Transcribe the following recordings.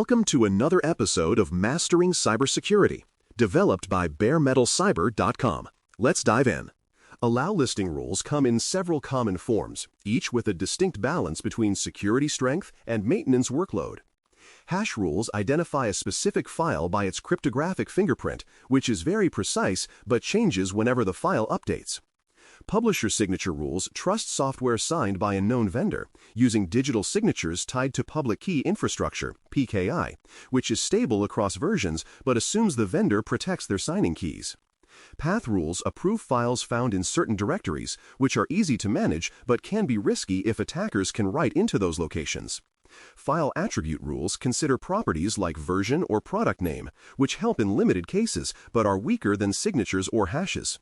Welcome to another episode of Mastering Cybersecurity, developed by baremetalcyber.com. Let's dive in. Allow listing rules come in several common forms, each with a distinct balance between security strength and maintenance workload. Hash rules identify a specific file by its cryptographic fingerprint, which is very precise but changes whenever the file updates. Publisher signature rules trust software signed by a known vendor, using digital signatures tied to public key infrastructure, PKI, which is stable across versions but assumes the vendor protects their signing keys. Path rules approve files found in certain directories, which are easy to manage but can be risky if attackers can write into those locations. File attribute rules consider properties like version or product name, which help in limited cases but are weaker than signatures or hashes.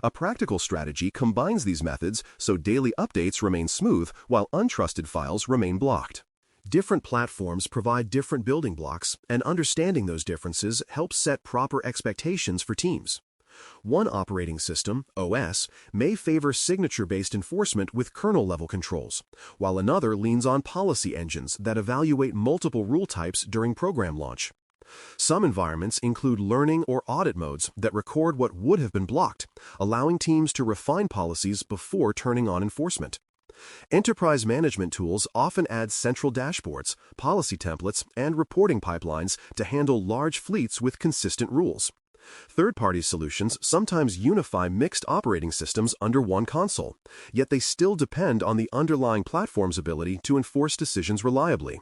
A practical strategy combines these methods so daily updates remain smooth while untrusted files remain blocked. Different platforms provide different building blocks, and understanding those differences helps set proper expectations for teams. One operating system, OS, may favor signature-based enforcement with kernel-level controls, while another leans on policy engines that evaluate multiple rule types during program launch. Some environments include learning or audit modes that record what would have been blocked, allowing teams to refine policies before turning on enforcement. Enterprise management tools often add central dashboards, policy templates, and reporting pipelines to handle large fleets with consistent rules. Third-party solutions sometimes unify mixed operating systems under one console, yet they still depend on the underlying platform's ability to enforce decisions reliably.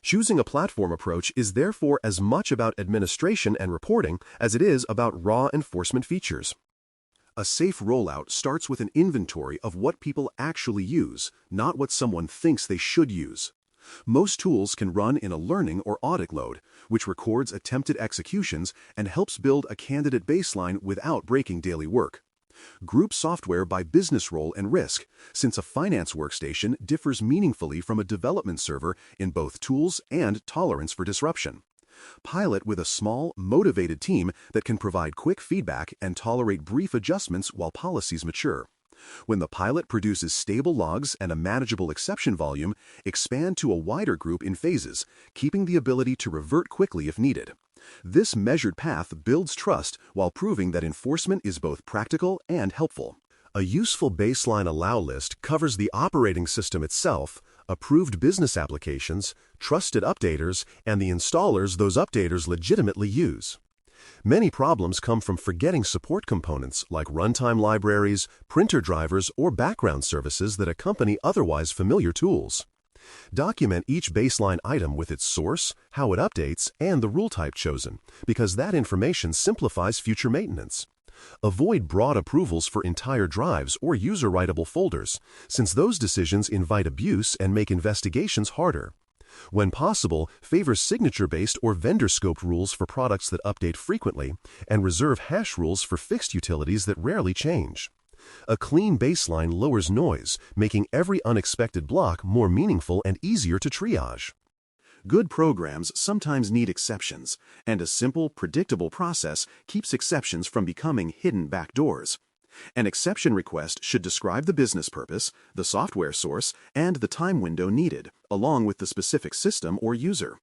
Choosing a platform approach is therefore as much about administration and reporting as it is about raw enforcement features. A safe rollout starts with an inventory of what people actually use, not what someone thinks they should use. Most tools can run in a learning or audit load, which records attempted executions and helps build a candidate baseline without breaking daily work. Group software by business role and risk, since a finance workstation differs meaningfully from a development server in both tools and tolerance for disruption. Pilot with a small, motivated team that can provide quick feedback and tolerate brief adjustments while policies mature. When the pilot produces stable logs and a manageable exception volume, expand to a wider group in phases, keeping the ability to revert quickly if needed. This measured path builds trust while proving that enforcement is both practical and helpful. A useful baseline allow list covers the operating system itself, approved business applications, trusted updaters, and the installers those updaters legitimately use. Many problems come from forgetting support components like runtime libraries, printer drivers, or background services that accompany otherwise familiar tools. Document each baseline item with its source, how it updates, and the rule type chosen, because that information simplifies future maintenance. Avoid broad approvals for entire drives or user-writable folders, since those decisions invite abuse and make investigations harder. When possible, favor signature-based or vendor-scoped rules for products that update frequently, and reserve hash rules for fixed utilities that rarely change. A clean baseline lowers noise, making every unexpected block more meaningful and easier to triage. Good programs sometimes need exceptions, and a simple, predictable process keeps exceptions from becoming hidden backdoors. An exception request should describe the business purpose, the software source, and the time window needed, along with the specific system or user.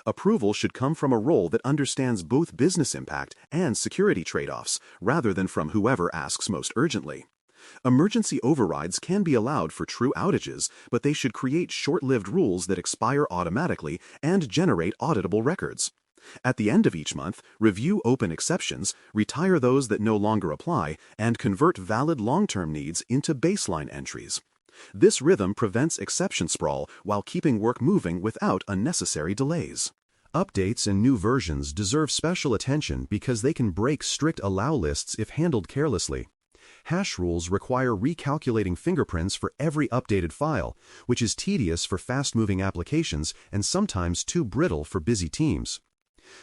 Approval should come from a role that understands both business impact and security trade-offs, rather than from whoever asks most urgently. Emergency overrides can be allowed for true outages, but they should create short-lived rules that expire automatically and generate auditable records. At the end of each month, review open exceptions, retire those that no longer apply, and convert valid long-term needs into baseline entries. This rhythm prevents exception sprawl while keeping work moving without unnecessary delays. Updates and new versions deserve special attention because they can break strict allow lists if handled carelessly. Hash rules require recalculating fingerprints for every updated file, which is tedious for fast-moving applications and sometimes too brittle for busy teams.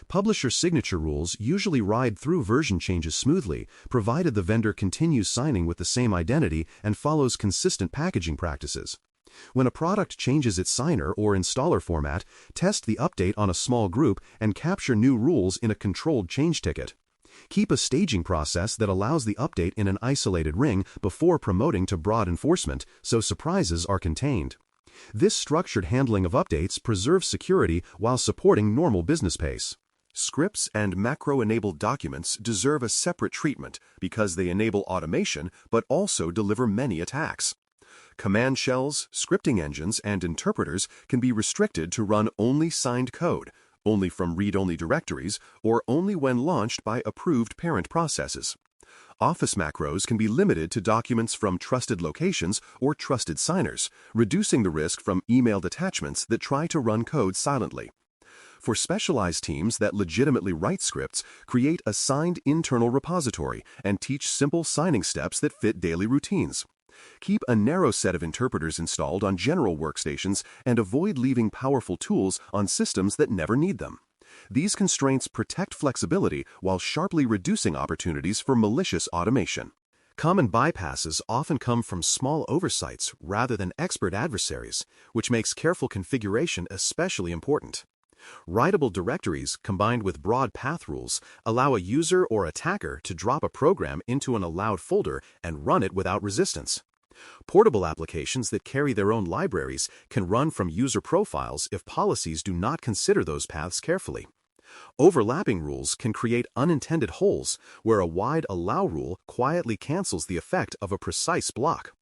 Publisher signature rules usually ride through version changes smoothly, provided the vendor continues signing with the same identity and follows consistent packaging practices. When a product changes its signer or installer format, test the update on a small group and capture new rules in a controlled change ticket. Keep a staging process that allows the update in an isolated ring before promoting to broad enforcement, so surprises are contained. This structured handling of updates preserves security while supporting normal business pace. Scripts and macro-enabled documents deserve a separate treatment because they enable automation but also deliver many attacks. Command shells, scripting engines, and interpreters can be restricted to run only signed code, only from read-only directories, or only when launched by approved parent processes. Office macros can be limited to documents from trusted locations or trusted signers, reducing the risk from emailed attachments that try to run code silently. For specialized teams that legitimately write scripts, create a signed internal repository and teach simple signing steps that fit daily routines. Keep a narrow set of interpreters installed on general workstations and avoid leaving powerful tools on systems that never need them. These constraints protect flexibility while sharply reducing opportunities for malicious automation. Common bypasses often come from small oversights rather than expert adversaries, which makes careful configuration especially important. Writable directories combined with broad path rules allow a user or attacker to drop a program into an allowed folder and run it without resistance. Portable applications that carry their own libraries can run from user profiles if policies do not consider those paths carefully. Overlapping rules can create unintended holes where a wide allow rule quietly cancels the effect of a precise block.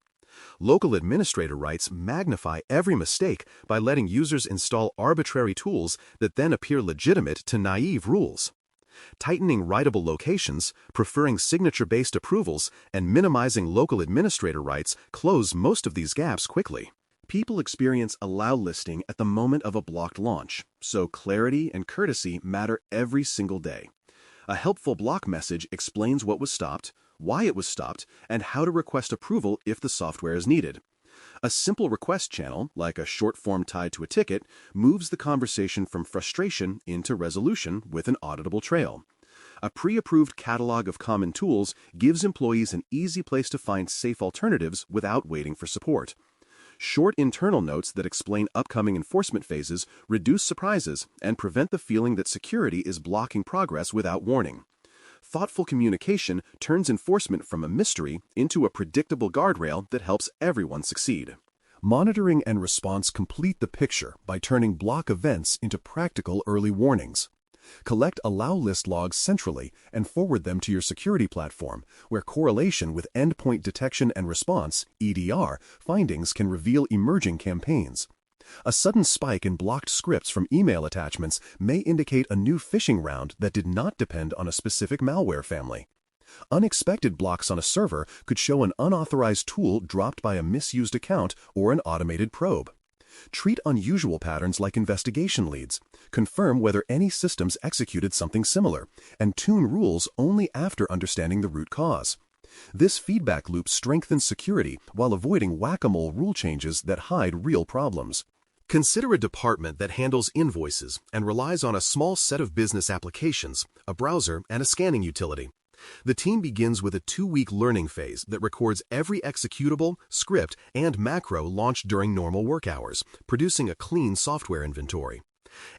Local administrator rights magnify every mistake by letting users install arbitrary tools that then appear legitimate to naive rules. Tightening writable locations, preferring signature-based approvals, and minimizing local administrator rights close most of these gaps quickly. People experience allow listing at the moment of a blocked launch, so clarity and courtesy matter every single day. A helpful block message explains what was stopped, why it was stopped, and how to request approval if the software is needed. A simple request channel, like a short form tied to a ticket, moves the conversation from frustration into resolution with an auditable trail. A pre-approved catalog of common tools gives employees an easy place to find safe alternatives without waiting for support. Short internal notes that explain upcoming enforcement phases reduce surprises and prevent the feeling that security is blocking progress without warning. Thoughtful communication turns enforcement from a mystery into a predictable guardrail that helps everyone succeed. Monitoring and response complete the picture by turning block events into practical early warnings. Collect allow list logs centrally and forward them to your security platform, where correlation with endpoint detection and response (EDR) findings can reveal emerging campaigns. A sudden spike in blocked scripts from email attachments may indicate a new phishing round that did not depend on a specific malware family. Unexpected blocks on a server could show an unauthorized tool dropped by a misused account or an automated probe. Treat unusual patterns like investigation leads. Confirm whether any systems executed something similar, and tune rules only after understanding the root cause. This feedback loop strengthens security while avoiding whack-a-mole rule changes that hide real problems. Consider a department that handles invoices and relies on a small set of business applications, a browser, and a scanning utility. The team begins with a 2-week learning phase that records every executable, script, and macro launched during normal work hours, producing a clean software inventory.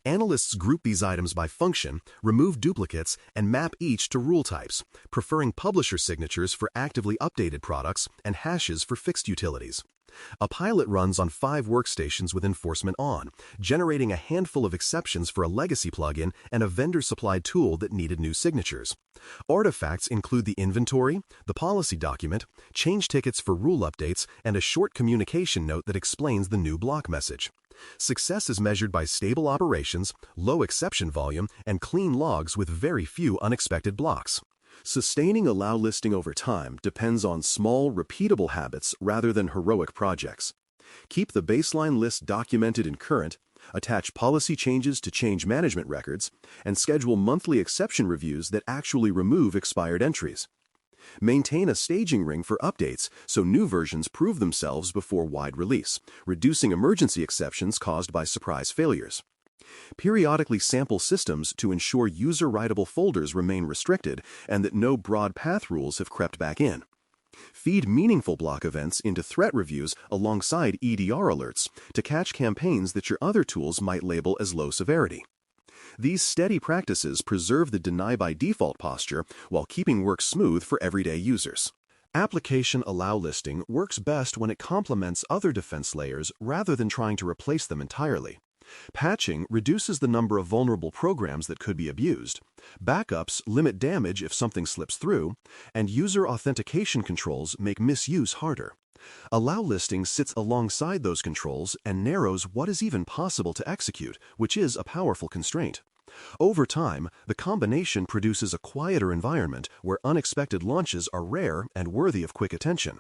Analysts group these items by function, remove duplicates, and map each to rule types, preferring publisher signatures for actively updated products and hashes for fixed utilities. A pilot runs on 5 workstations with enforcement on, generating a handful of exceptions for a legacy plugin and a vendor-supplied tool that needed new signatures. Artifacts include the inventory, the policy document, change tickets for rule updates, and a short communication note that explains the new block message. Success is measured by stable operations, low exception volume, and clean logs with very few unexpected blocks. Sustaining allow listing over time depends on small, repeatable habits rather than heroic projects. Keep the baseline list documented and current, attach policy changes to change management records, and schedule monthly exception reviews that actually remove expired entries. Maintain a staging ring for updates so new versions prove themselves before wide release, reducing emergency exceptions caused by surprise failures. Periodically sample systems to ensure user-writable folders remain restricted and that no broad path rules have crept back in. Feed meaningful block events into threat reviews alongside EDR alerts to catch campaigns that your other tools might label as low severity. These steady practices preserve the deny by default posture while keeping work smooth for everyday users. Application allow listing works best when it complements other defense layers rather than trying to replace them entirely. Patching reduces the number of vulnerable programs that could be abused. Backups limit damage if something slips through, and user authentication controls make misuse harder. Allow listing sits alongside those controls and narrows what is even possible to execute, which is a powerful constraint. Over time, the combination produces a quieter environment where unexpected launches are rare and worthy of quick attention.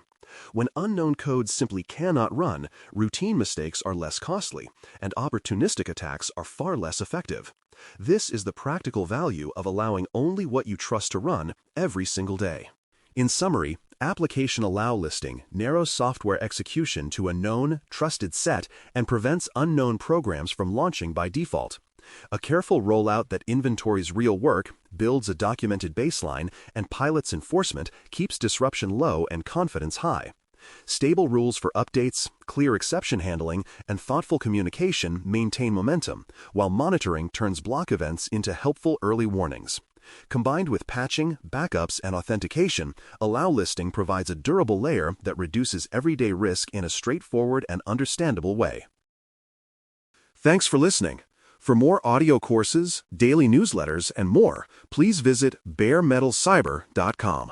When unknown code simply cannot run, routine mistakes are less costly, and opportunistic attacks are far less effective. This is the practical value of allowing only what you trust to run every single day. In summary, application allow listing narrows software execution to a known, trusted set and prevents unknown programs from launching by default. A careful rollout that inventories real work, builds a documented baseline, and pilots enforcement keeps disruption low and confidence high. Stable rules for updates, clear exception handling, and thoughtful communication maintain momentum, while monitoring turns block events into helpful early warnings. Combined with patching, backups, and authentication, allow listing provides a durable layer that reduces everyday risk in a straightforward and understandable way. Thanks for listening. For more audio courses, daily newsletters, and more, please visit baremetalcyber.com.